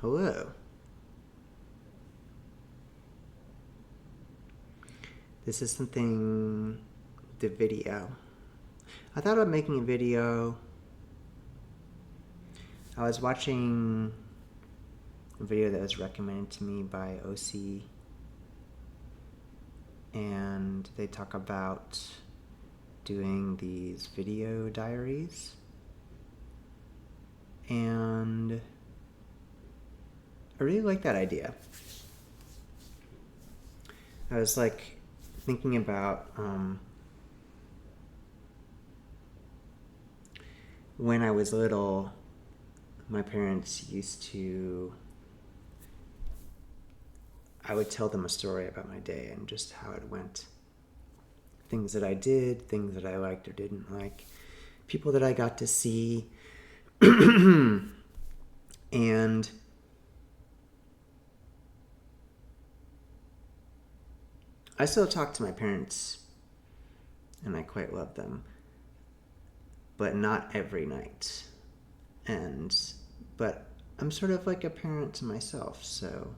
Hello. This is the video. I thought about making a video. I was watching a video that was recommended to me by OC, and they talk about doing these video diaries. And I really like that idea. I was like thinking about when I was little, my parents I would tell them a story about my day and just how it went. Things that I did, things that I liked or didn't like, people that I got to see. And I still talk to my parents, and I quite love them, but not every night. But I'm sort of like a parent to myself, so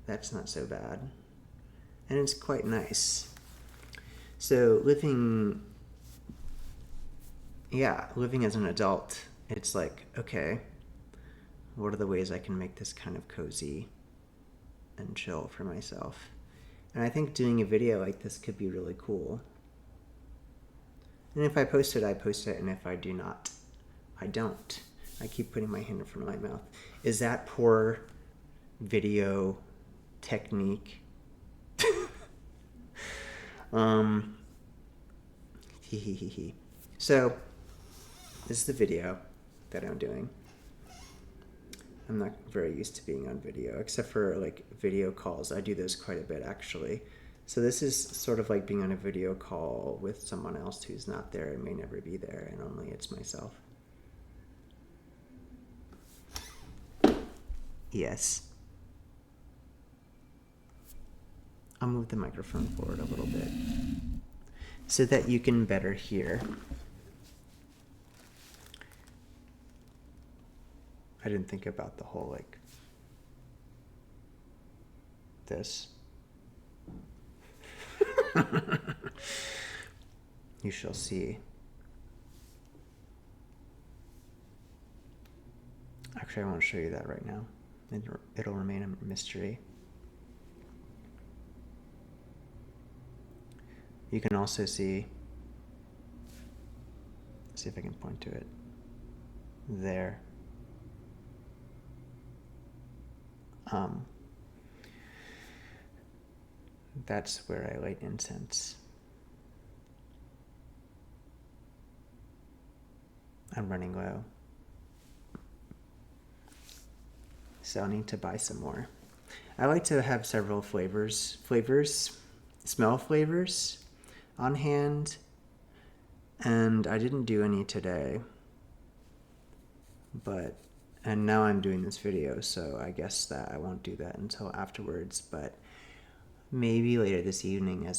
that's not so bad. And it's quite nice. So living as an adult, it's like, okay, what are the ways I can make this kind of cozy and chill for myself? And I think doing a video like this could be really cool. And if I post it, I post it, and if I do not, I don't. I keep putting my hand in front of my mouth. Is that poor video technique? So, this is the video that I'm doing. I'm not very used to being on video, except for like video calls. I do those quite a bit, actually. So this is sort of like being on a video call with someone else who's not there and may never be there, and only it's myself. Yes. I'll move the microphone forward a little bit so that you can better hear. I didn't think about the whole, like, this. You shall see. Actually, I won't show you that right now. It'll remain a mystery. You can also see if I can point to it, there. That's where I light incense. I'm running low, so I'll need to buy some more. I like to have several smell flavors on hand, and I didn't do any today, and now I'm doing this video, so I guess that I won't do that until afterwards, but maybe later this evening I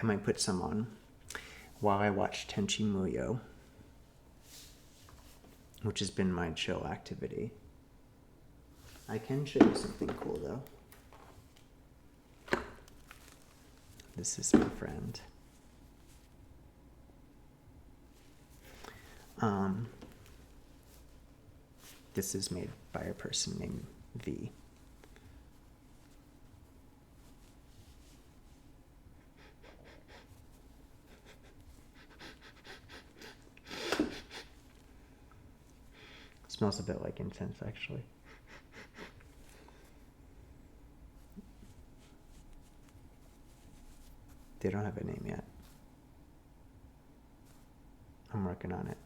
might put some on while I watch Tenchi Muyo, which has been my chill activity. I can show you something cool, though. This is my friend. This is made by a person named V. Smells a bit like incense, actually. They don't have a name yet. I'm working on it.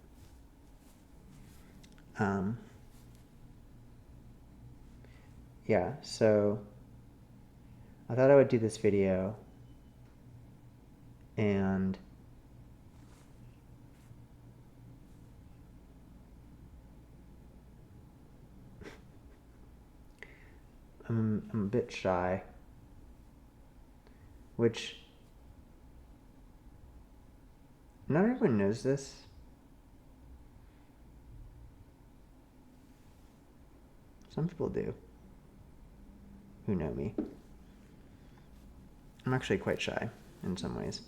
Yeah, so I thought I would do this video, and I'm a bit shy, which not everyone knows this, Some people do. Who know me. I'm actually quite shy in some ways.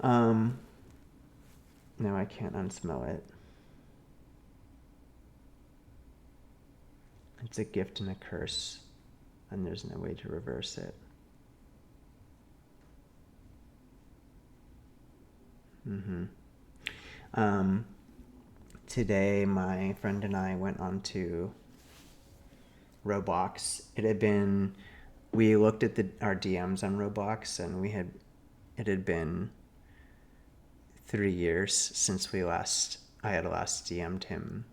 No, I can't unsmell it. It's a gift and a curse, and there's no way to reverse it. Today, my friend and I went on to Roblox. We looked at our DMs on Roblox, and it had been 3 years since I had last DM'd him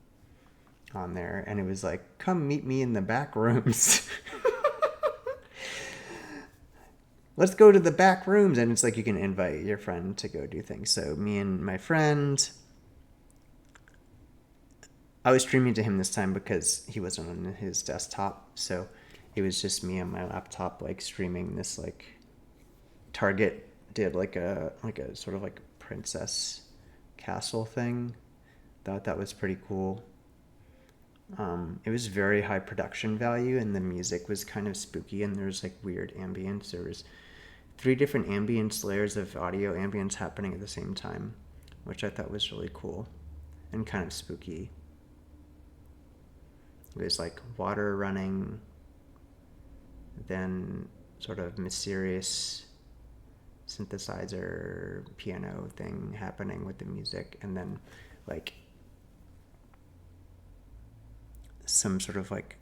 on there, and it was like, come meet me in the back rooms. Let's go to the back rooms. And it's like you can invite your friend to go do things. So me and my friend, I was streaming to him this time because he wasn't on his desktop. So it was just me on my laptop, like streaming this, like Target did like a sort of like princess castle thing. Thought that was pretty cool. It was very high production value, and the music was kind of spooky, and there was like weird ambience. There was 3 different ambience layers of audio ambience happening at the same time, which I thought was really cool and kind of spooky. It was like water running, then sort of mysterious synthesizer piano thing happening with the music, and then like some sort of like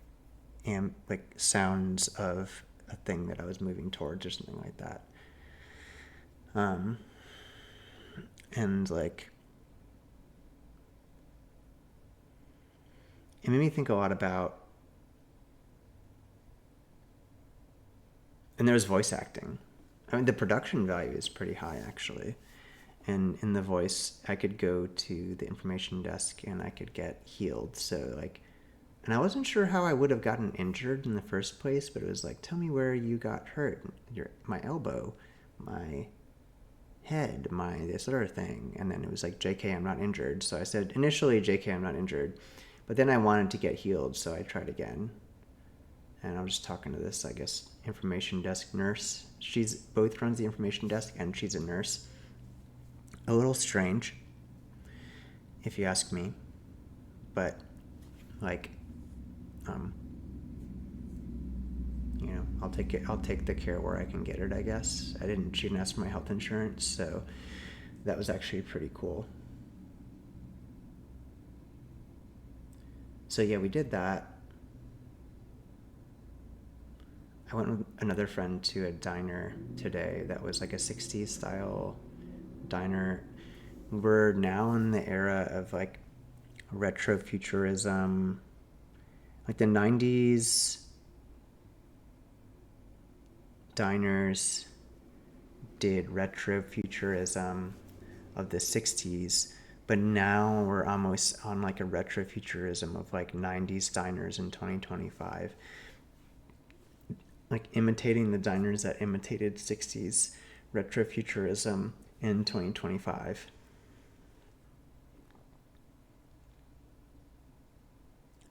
sounds of a thing that I was moving towards or something like that. And like it made me think a lot about, and there was voice acting. I mean, the production value is pretty high actually. And in the voice, I could go to the information desk and I could get healed. So like, and I wasn't sure how I would have gotten injured in the first place, but it was like, tell me where you got hurt. My elbow, my head, my this other thing. And then it was like, JK, I'm not injured. So I said, initially, JK, I'm not injured. But then I wanted to get healed, so I tried again. And I was just talking to this, I guess, information desk nurse. She's both runs the information desk and she's a nurse. A little strange, if you ask me. But, like, you know, I'll take the care where I can get it, I guess. She didn't ask for my health insurance, so that was actually pretty cool. So yeah, we did that. I went with another friend to a diner today that was like a 60s style diner. We're now in the era of like retrofuturism. Like the 90s diners did retrofuturism of the 60s, but now we're almost on like a retrofuturism of like 90s diners in 2025. Like imitating the diners that imitated 60s retrofuturism in 2025.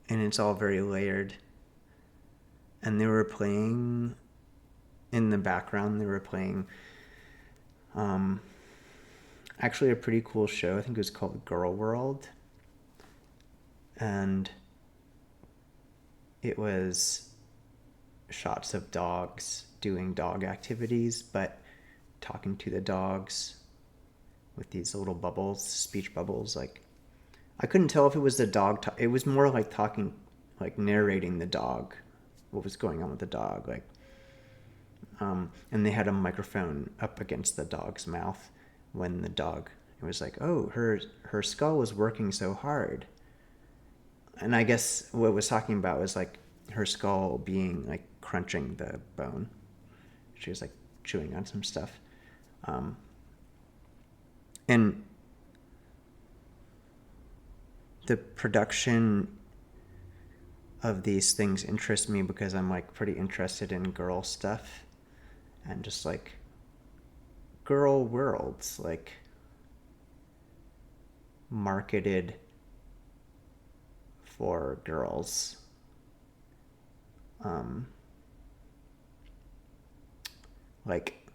And it's all very layered. And they were playing, in the background, actually a pretty cool show. I think it was called Girl World. And it was shots of dogs doing dog activities, but talking to the dogs with these little bubbles, speech bubbles. Like, I couldn't tell if it was the dog. It was more like talking, like narrating the dog, what was going on with the dog. Like, and they had a microphone up against the dog's mouth when the dog, it was like, oh, her skull was working so hard. And I guess what it was talking about was like her skull being like crunching the bone. She was like chewing on some stuff. And the production of these things interest me because I'm like pretty interested in girl stuff and just like girl worlds. Like, marketed for girls. Um, like,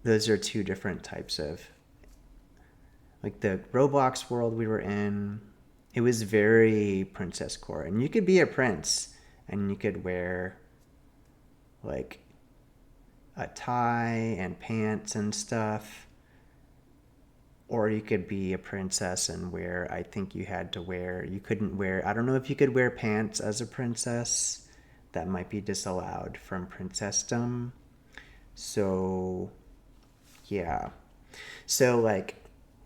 those are two different types of, like, the Roblox world we were in. It was very princess core, and you could be a prince, and you could wear like a tie and pants and stuff, or you could be a princess and wear, I think you had to wear, you couldn't wear, I don't know if you could wear pants as a princess. That might be disallowed from princessdom. So yeah, so like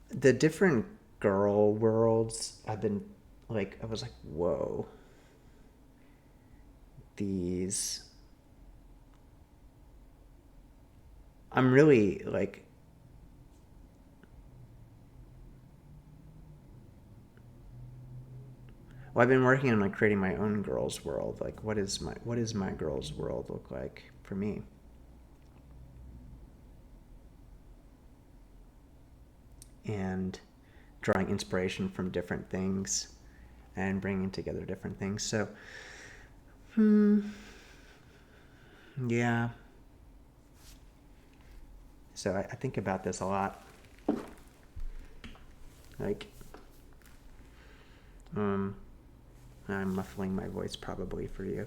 the different girl worlds, I've been like, I was like, whoa, these, I'm really like, well, I've been working on like creating my own girls world. Like, what does my girls world look like for me? And drawing inspiration from different things and bringing together different things. So, yeah. So I think about this a lot. Like, I'm muffling my voice probably for you,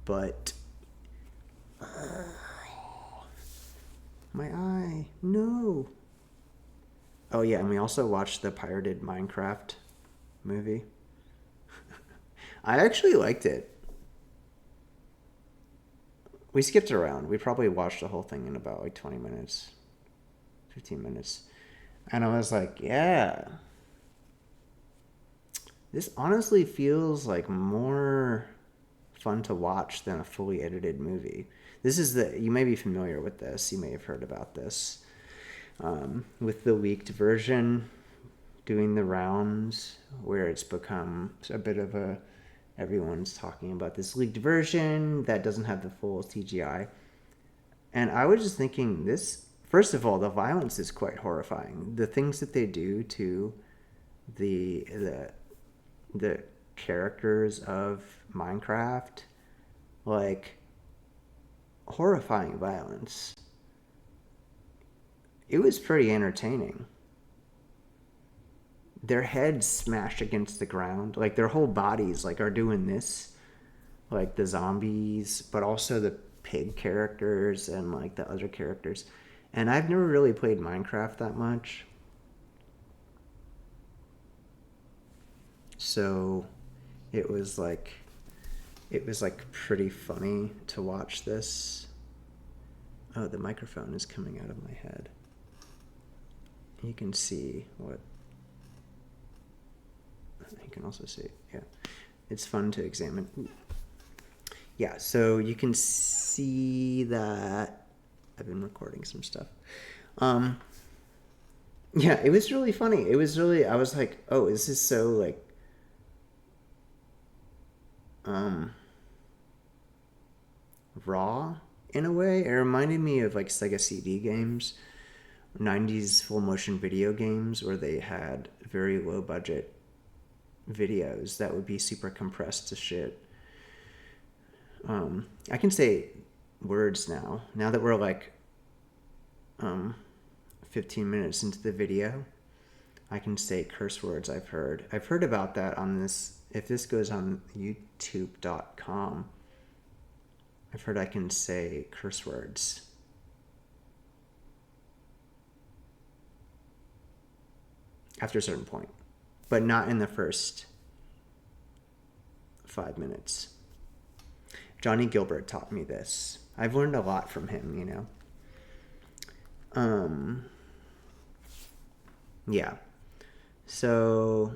but my eye, no. Oh yeah, and we also watched the pirated Minecraft movie. I actually liked it. We skipped around. We probably watched the whole thing in about like 20 minutes, 15 minutes. And I was like, yeah, this honestly feels like more fun to watch than a fully edited movie. This is you may be familiar with this. You may have heard about this. With the leaked version doing the rounds, where it's become a bit of a, everyone's talking about this leaked version that doesn't have the full CGI. And I was just thinking, this, first of all, the violence is quite horrifying. The things that they do to the the the characters of Minecraft, like, horrifying violence. It was pretty entertaining. Their heads smash against the ground, like their whole bodies like are doing this, like the zombies, but also the pig characters and like the other characters. And I've never really played Minecraft that much, so it was like pretty funny to watch this. Oh, the microphone is coming out of my head. You can see what, you can also see, yeah, it's fun to examine. Ooh. Yeah, so you can see that I've been recording some stuff. Yeah, it was really funny. It was really, I was like, oh, this is so like, raw in a way. It reminded me of like Sega CD games, 90s full motion video games, where they had very low budget videos that would be super compressed to shit. I can say words now that we're like 15 minutes into the video. I can say curse words. I've heard about that on this, if this goes on youtube.com, I've heard I can say curse words. After a certain point, but not in the first 5 minutes. Johnny Gilbert taught me this. I've learned a lot from him, you know. Yeah. So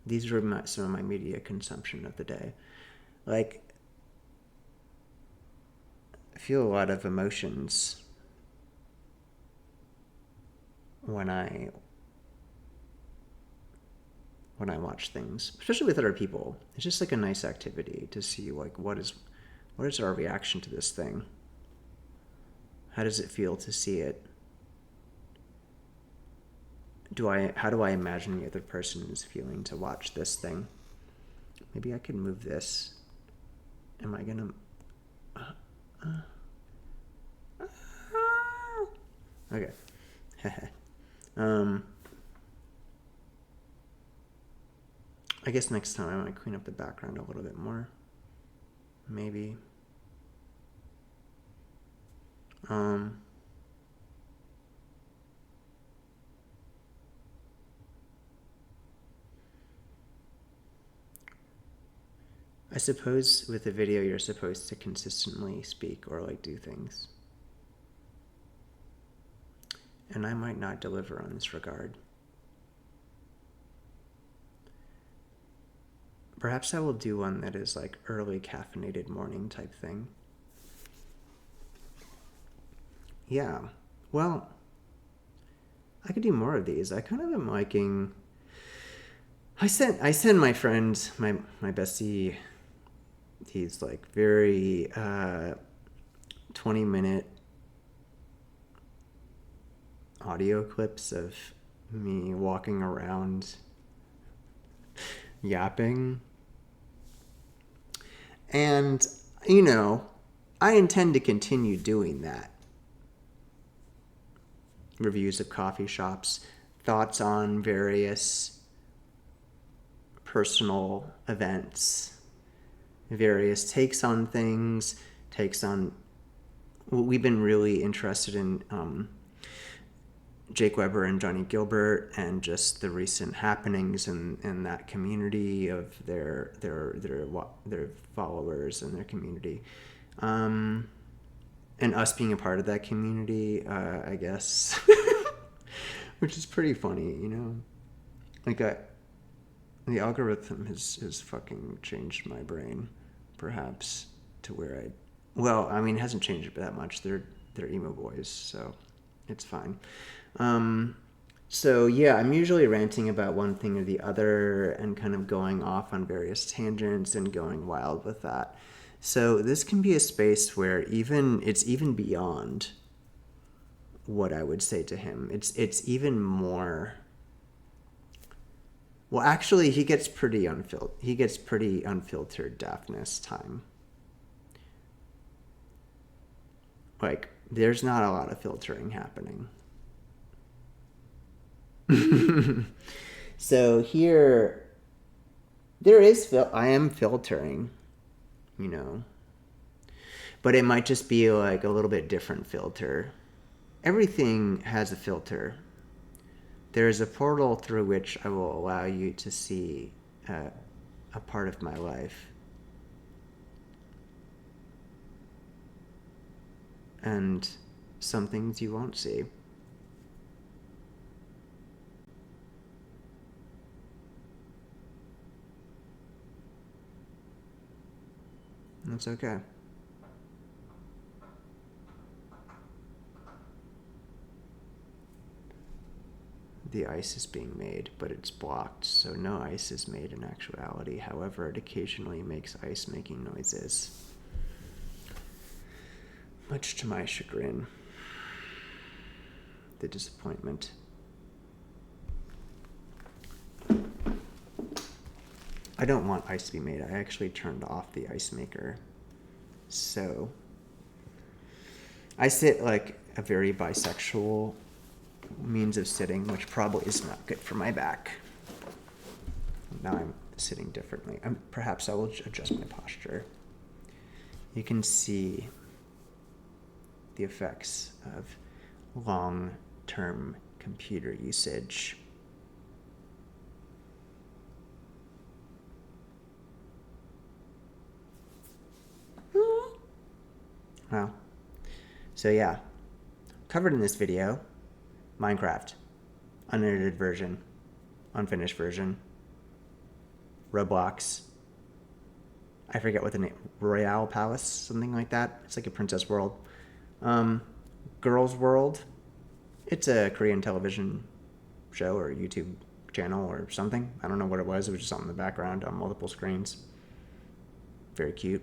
these are some of my media consumption of the day. Like, I feel a lot of emotions when I watch things, especially with other people. It's just like a nice activity to see like what is our reaction to this thing. How does it feel to see it? How do I imagine the other person is feeling to watch this thing? Maybe I can move this. Am I gonna... Okay. I guess next time I want to clean up the background a little bit more. Maybe. I suppose with a video you're supposed to consistently speak or like do things. And I might not deliver on this regard. Perhaps I will do one that is like early caffeinated morning type thing. Yeah. Well, I could do more of these. I kind of am liking... I sent my friend, my bestie, these like very 20-minute audio clips of me walking around yapping. And, you know, I intend to continue doing that. Reviews of coffee shops, thoughts on various personal events, various takes on things, takes on... We've been really interested in Jake Weber and Johnny Gilbert and just the recent happenings in that community of their followers and their community. And us being a part of that community, I guess, which is pretty funny, you know? Like, the algorithm has fucking changed my brain, perhaps, to where well, I mean, it hasn't changed it that much. They're emo boys, so it's fine. So yeah, I'm usually ranting about one thing or the other and kind of going off on various tangents and going wild with that. So this can be a space where it's even beyond what I would say to him. It's even more... Well, actually, he gets pretty unfiltered daftness time. Like, there's not a lot of filtering happening. So here, I am filtering, you know, but it might just be like a little bit different filter. Everything has a filter. There is a portal through which I will allow you to see a part of my life. And some things you won't see. That's okay. The ice is being made, but it's blocked, so no ice is made in actuality. However, it occasionally makes ice making noises. Much to my chagrin. The disappointment. I don't want ice to be made. I actually turned off the ice maker. So I sit like a very bisexual means of sitting, which probably is not good for my back. Now I'm sitting differently. Perhaps I will adjust my posture. You can see the effects of long-term computer usage. Wow. So yeah, covered in this video, Minecraft, unedited version, unfinished version, Roblox, I forget what the name, Royale Palace, something like that. It's like a princess world. Girls World, it's a Korean television show or YouTube channel or something. I don't know what it was. It was just something in the background on multiple screens. Very cute.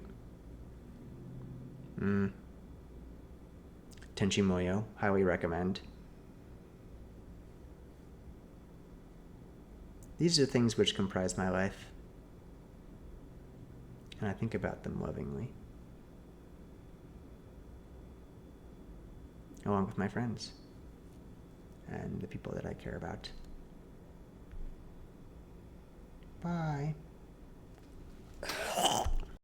10 Tenchi Muyo, highly recommend. These are things which comprise my life, and I think about them lovingly, along with my friends and the people that I care about. Bye.